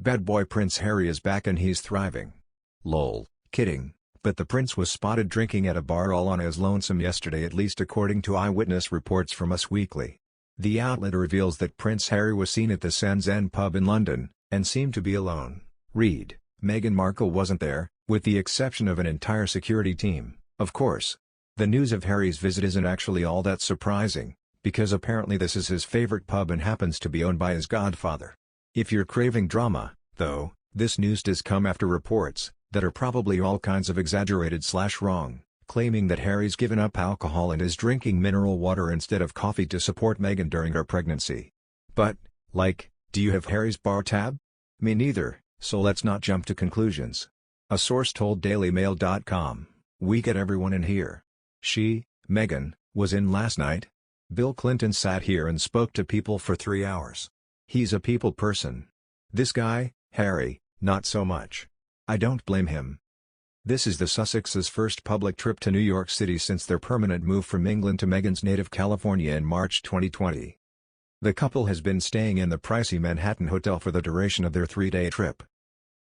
Bad boy Prince Harry is back and he's thriving. Lol, kidding, but the prince was spotted drinking at a bar all on his lonesome yesterday, at least according to eyewitness reports from Us Weekly. The outlet reveals that Prince Harry was seen at the Sands End pub in London, and seemed to be alone. Read, Meghan Markle wasn't there, with the exception of an entire security team, of course. The news of Harry's visit isn't actually all that surprising, because apparently this is his favorite pub and happens to be owned by his godfather. If you're craving drama, though, this news does come after reports, that are probably all kinds of exaggerated/wrong, claiming that Harry's given up alcohol and is drinking mineral water instead of coffee to support Meghan during her pregnancy. But, do you have Harry's bar tab? Me neither, so let's not jump to conclusions. A source told DailyMail.com, "We get everyone in here. Meghan, was in last night. Bill Clinton sat here and spoke to people for 3 hours. He's a people person. This guy, Harry, not so much. I don't blame him." This is the Sussexes' first public trip to New York City since their permanent move from England to Meghan's native California in March 2020. The couple has been staying in the pricey Manhattan hotel for the duration of their 3-day trip.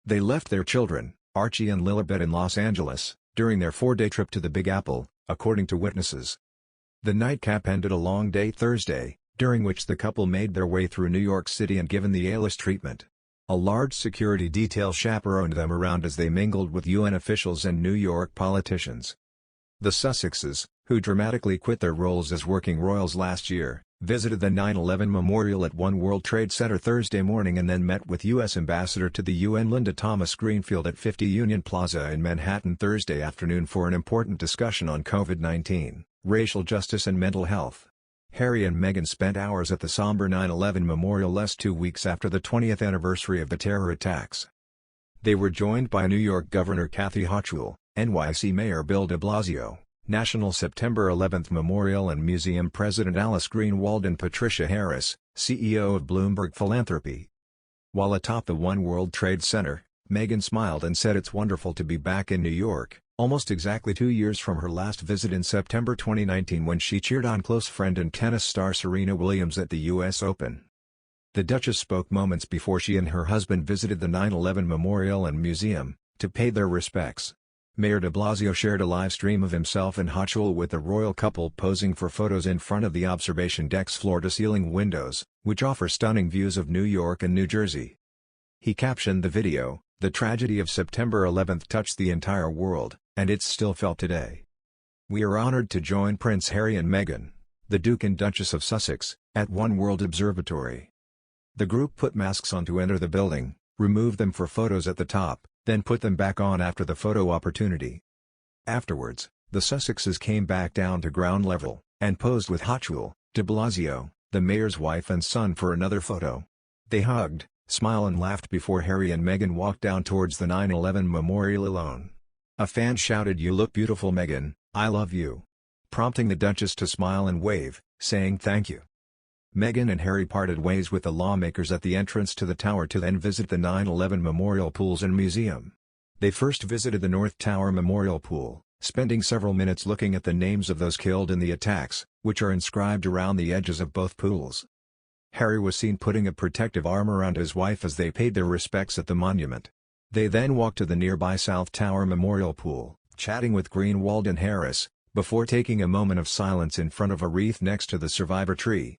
They left their children, Archie and Lilibet, in Los Angeles, during their 4-day trip to the Big Apple, according to witnesses. The nightcap ended a long day Thursday, during which the couple made their way through New York City and given the A-list treatment. A large security detail chaperoned them around as they mingled with UN officials and New York politicians. The Sussexes, who dramatically quit their roles as working royals last year, visited the 9/11 memorial at One World Trade Center Thursday morning and then met with U.S. Ambassador to the UN Linda Thomas-Greenfield at 50 Union Plaza in Manhattan Thursday afternoon for an important discussion on COVID-19, racial justice and mental health. Harry and Meghan spent hours at the somber 9/11 memorial less 2 weeks after the 20th anniversary of the terror attacks. They were joined by New York Governor Kathy Hochul, NYC Mayor Bill de Blasio, National September 11th Memorial and Museum President Alice Greenwald and Patricia Harris, CEO of Bloomberg Philanthropy. While atop the One World Trade Center, Meghan smiled and said it's wonderful to be back in New York, almost exactly 2 years from her last visit in September 2019 when she cheered on close friend and tennis star Serena Williams at the U.S. Open. The Duchess spoke moments before she and her husband visited the 9/11 Memorial and Museum, to pay their respects. Mayor de Blasio shared a live stream of himself and Hochul with the royal couple posing for photos in front of the observation deck's floor-to-ceiling windows, which offer stunning views of New York and New Jersey. He captioned the video, "The tragedy of September 11th touched the entire world, and it's still felt today. We are honored to join Prince Harry and Meghan, the Duke and Duchess of Sussex, at One World Observatory." The group put masks on to enter the building, removed them for photos at the top, then put them back on after the photo opportunity. Afterwards, the Sussexes came back down to ground level, and posed with Hochul, de Blasio, the mayor's wife and son for another photo. They hugged, smiled and laughed before Harry and Meghan walked down towards the 9/11 memorial alone. A fan shouted, "You look beautiful, Meghan, I love you," prompting the Duchess to smile and wave, saying thank you. Meghan and Harry parted ways with the lawmakers at the entrance to the tower to then visit the 9/11 Memorial Pools and Museum. They first visited the North Tower Memorial Pool, spending several minutes looking at the names of those killed in the attacks, which are inscribed around the edges of both pools. Harry was seen putting a protective arm around his wife as they paid their respects at the monument. They then walked to the nearby South Tower Memorial Pool, chatting with Greenwald and Harris, before taking a moment of silence in front of a wreath next to the survivor tree.